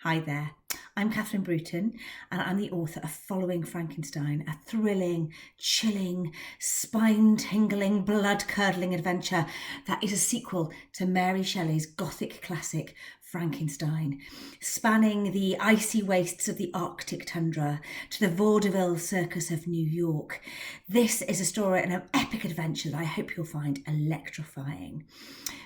Hi there, I'm Catherine Bruton and I'm the author of Following Frankenstein, a thrilling, chilling, spine-tingling, blood-curdling adventure that is a sequel to Mary Shelley's Gothic classic Frankenstein, spanning the icy wastes of the Arctic tundra to the vaudeville circus of New York. This is a story and an epic adventure that I hope you'll find electrifying.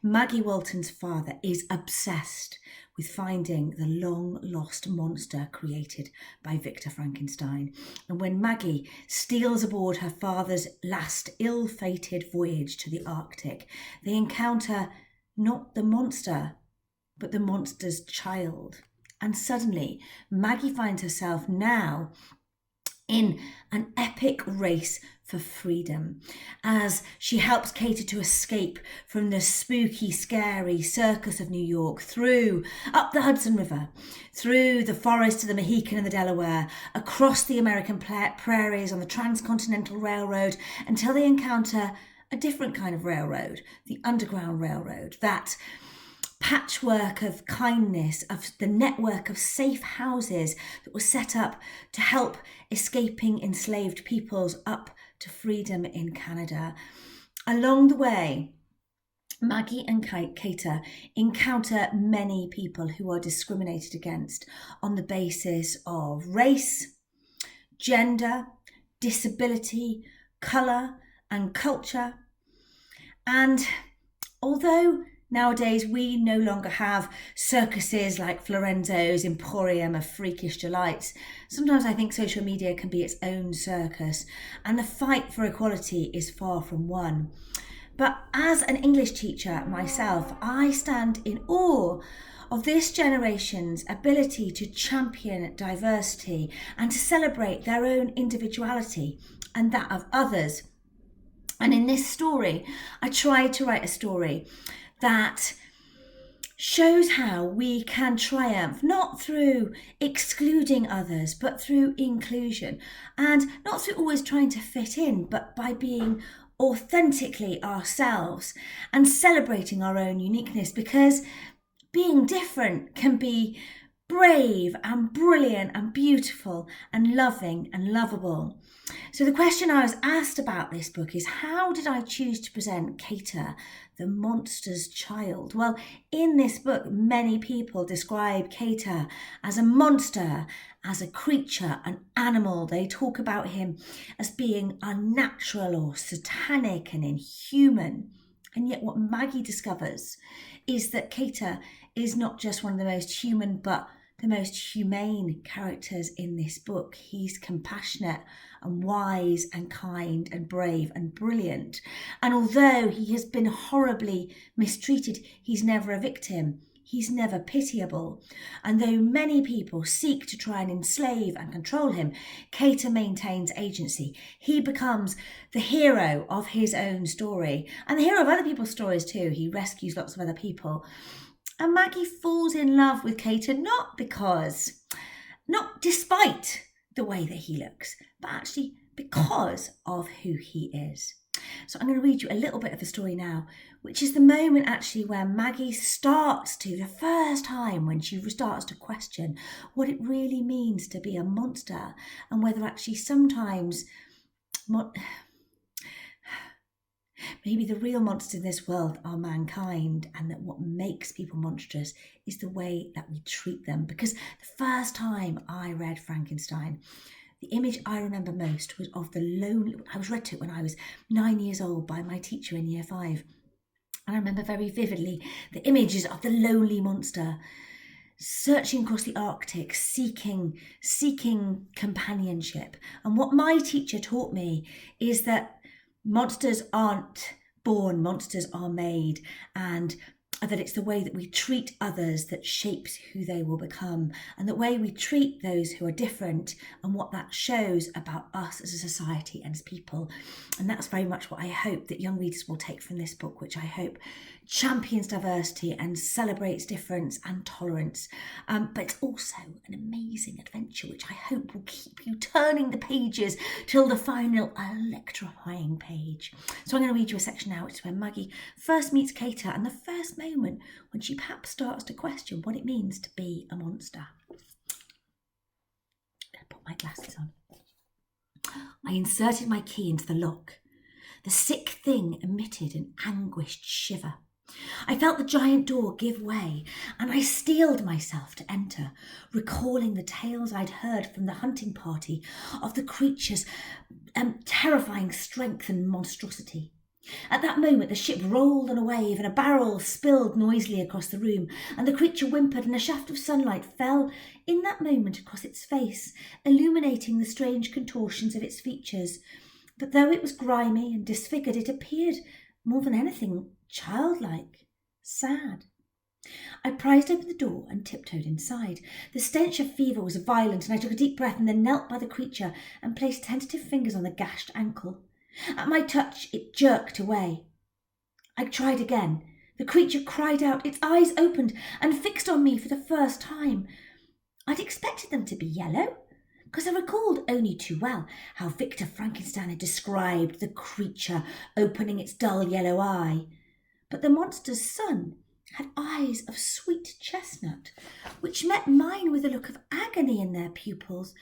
Maggie Walton's father is obsessed with finding the long-lost monster created by Victor Frankenstein. And when Maggie steals aboard her father's last ill-fated voyage to the Arctic, they encounter not the monster, but the monster's child. And suddenly, Maggie finds herself now in an epic race for freedom as she helps Kater to escape from the spooky, scary circus of New York, up the Hudson River, through the forest of the Mohican and the Delaware, across the American prairies on the Transcontinental Railroad, until they encounter a different kind of railroad, the Underground Railroad, that patchwork of kindness, of the network of safe houses that was set up to help escaping enslaved peoples up to freedom in Canada. Along the way, Maggie and Kater encounter many people who are discriminated against on the basis of race, gender, disability, colour and culture. And although nowadays, we no longer have circuses like Florenzo's Emporium of Freakish Delights. Sometimes I think social media can be its own circus, and the fight for equality is far from won. But as an English teacher myself, I stand in awe of this generation's ability to champion diversity and to celebrate their own individuality and that of others. And in this story, I tried to write a story that shows how we can triumph, not through excluding others, but through inclusion, and not through always trying to fit in, but by being authentically ourselves and celebrating our own uniqueness, because being different can be brave and brilliant and beautiful and loving and lovable. So the question I was asked about this book is, how did I choose to present Kater, the monster's child? Well, in this book, many people describe Kater as a monster, as a creature, an animal. They talk about him as being unnatural or satanic and inhuman. And yet what Maggie discovers is that Kater is not just one of the most human, but the most humane characters in this book. He's compassionate and wise and kind and brave and brilliant. And although he has been horribly mistreated, he's never a victim. He's never pitiable. And though many people seek to try and enslave and control him, Kater maintains agency. He becomes the hero of his own story and the hero of other people's stories too. He rescues lots of other people. And Maggie falls in love with Kater not despite the way that he looks, but actually because of who he is. So I'm going to read you a little bit of the story now, which is the moment actually where Maggie the first time when she starts to question what it really means to be a monster, and whether actually sometimes maybe the real monsters in this world are mankind, and that what makes people monstrous is the way that we treat them. Because the first time I read Frankenstein, the image I remember most was of I was read to it when I was 9 years old by my teacher in year 5. And I remember very vividly the images of the lonely monster searching across the Arctic, seeking companionship. And what my teacher taught me is that monsters aren't born, monsters are made, and that it's the way that we treat others that shapes who they will become, and the way we treat those who are different and what that shows about us as a society and as people. And that's very much what I hope that young readers will take from this book, which I hope champions diversity and celebrates difference and tolerance. But it's also an amazing adventure, which I hope will keep you turning the pages till the final electrifying page. So I'm going to read you a section now, which is where Maggie first meets Kater and the first moment when she perhaps starts to question what it means to be a monster. my glasses on. I inserted my key into the lock. The sick thing emitted an anguished shiver. I felt the giant door give way, and I steeled myself to enter, recalling the tales I'd heard from the hunting party of the creature's terrifying strength and monstrosity. At that moment the ship rolled on a wave, and a barrel spilled noisily across the room, and the creature whimpered, and a shaft of sunlight fell in that moment across its face, illuminating the strange contortions of its features. But though it was grimy and disfigured, it appeared, more than anything, childlike, sad. I prized open the door and tiptoed inside. The stench of fever was violent, and I took a deep breath and then knelt by the creature and placed tentative fingers on the gashed ankle. At my touch, it jerked away. I tried again. The creature cried out. Its eyes opened and fixed on me for the first time. I'd expected them to be yellow, because I recalled only too well how Victor Frankenstein had described the creature opening its dull yellow eye. But the monster's son had eyes of sweet chestnut, which met mine with a look of agony in their pupils.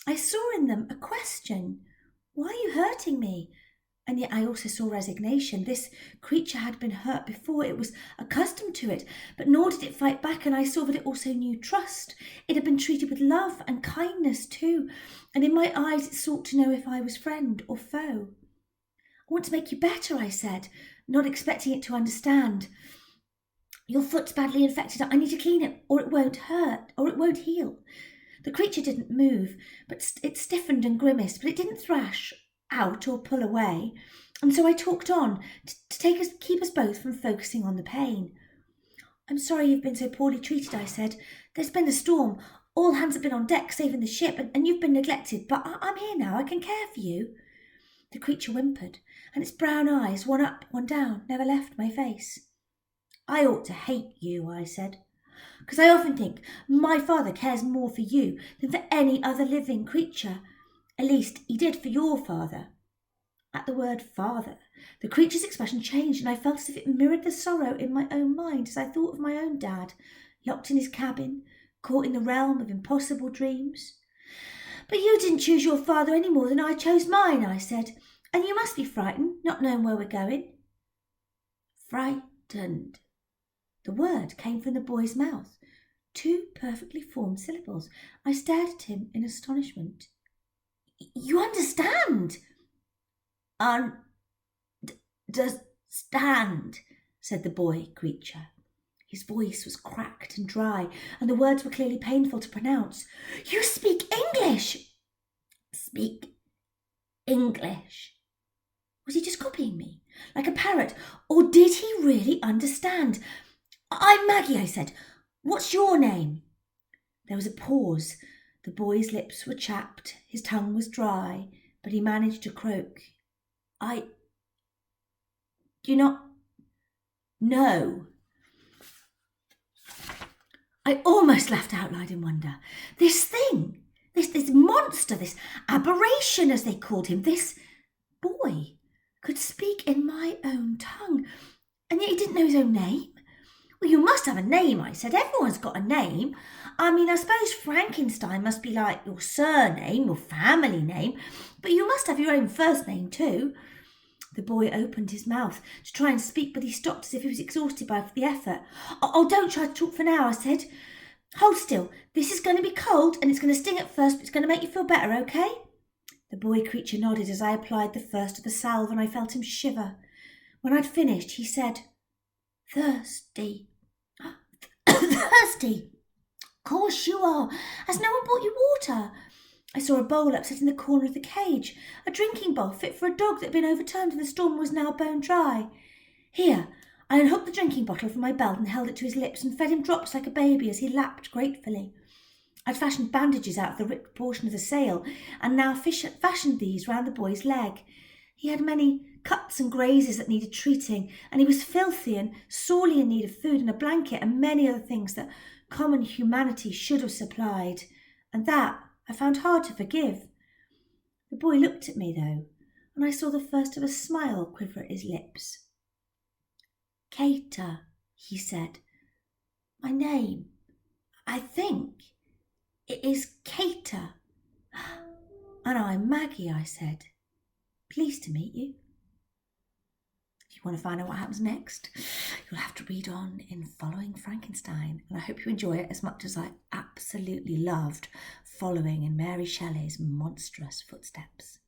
I saw in them a question. Why are you hurting me? And yet I also saw resignation. This creature had been hurt before. It was accustomed to it, but nor did it fight back, and I saw that it also knew trust. It had been treated with love and kindness too, and in my eyes it sought to know if I was friend or foe. I want to make you better, I said, not expecting it to understand. Your foot's badly infected. I need to clean it, or it won't hurt, or it won't heal. The creature didn't move, but it stiffened and grimaced, but it didn't thrash out or pull away, and so I talked on to keep us both from focusing on the pain. I'm sorry you've been so poorly treated, I said. There's been a storm. All hands have been on deck saving the ship, and you've been neglected, but I'm here now. I can care for you. The creature whimpered, and its brown eyes, one up, one down, never left my face. I ought to hate you, I said, because I often think my father cares more for you than for any other living creature. At least he did for your father. At the word father, the creature's expression changed, and I felt as if it mirrored the sorrow in my own mind as I thought of my own dad, locked in his cabin, caught in the realm of impossible dreams. But you didn't choose your father any more than I chose mine, I said, and you must be frightened, not knowing where we're going. Frightened. The word came from the boy's mouth, 2 perfectly formed syllables. I stared at him in astonishment. You understand? Understand, said the boy creature. His voice was cracked and dry, and the words were clearly painful to pronounce. You speak English! Speak English. Was he just copying me, like a parrot, or did he really understand? I'm Maggie, I said. What's your name? There was a pause. The boy's lips were chapped, his tongue was dry, but he managed to croak. Do you not know? I almost laughed out loud in wonder. This thing, this monster, this aberration, as they called him, this boy, could speak in my own tongue, and yet he didn't know his own name. Well, you must have a name, I said. Everyone's got a name. I mean, I suppose Frankenstein must be like your surname or family name, but you must have your own first name too. The boy opened his mouth to try and speak, but he stopped as if he was exhausted by the effort. Oh, don't try to talk for now, I said. Hold still. This is going to be cold, and it's going to sting at first, but it's going to make you feel better, okay? The boy creature nodded as I applied the first of the salve, and I felt him shiver. When I'd finished, he said, Thirsty. Thirsty. Of course you are. Has no one brought you water? I saw a bowl upset in the corner of the cage, a drinking bowl fit for a dog that had been overturned in the storm and was now bone dry. Here, I unhooked the drinking bottle from my belt and held it to his lips and fed him drops like a baby as he lapped gratefully. I'd fashioned bandages out of the ripped portion of the sail and now fashioned these round the boy's leg. He had many cuts and grazes that needed treating, and he was filthy and sorely in need of food and a blanket and many other things that common humanity should have supplied, and that I found hard to forgive. The boy looked at me, though, and I saw the first of a smile quiver at his lips. Cater, he said. My name, I think, it is Cater. "And I'm Maggie," I said. "Pleased to meet you." If you want to find out what happens next, you'll have to read on in Following Frankenstein. And I hope you enjoy it as much as I absolutely loved following in Mary Shelley's monstrous footsteps.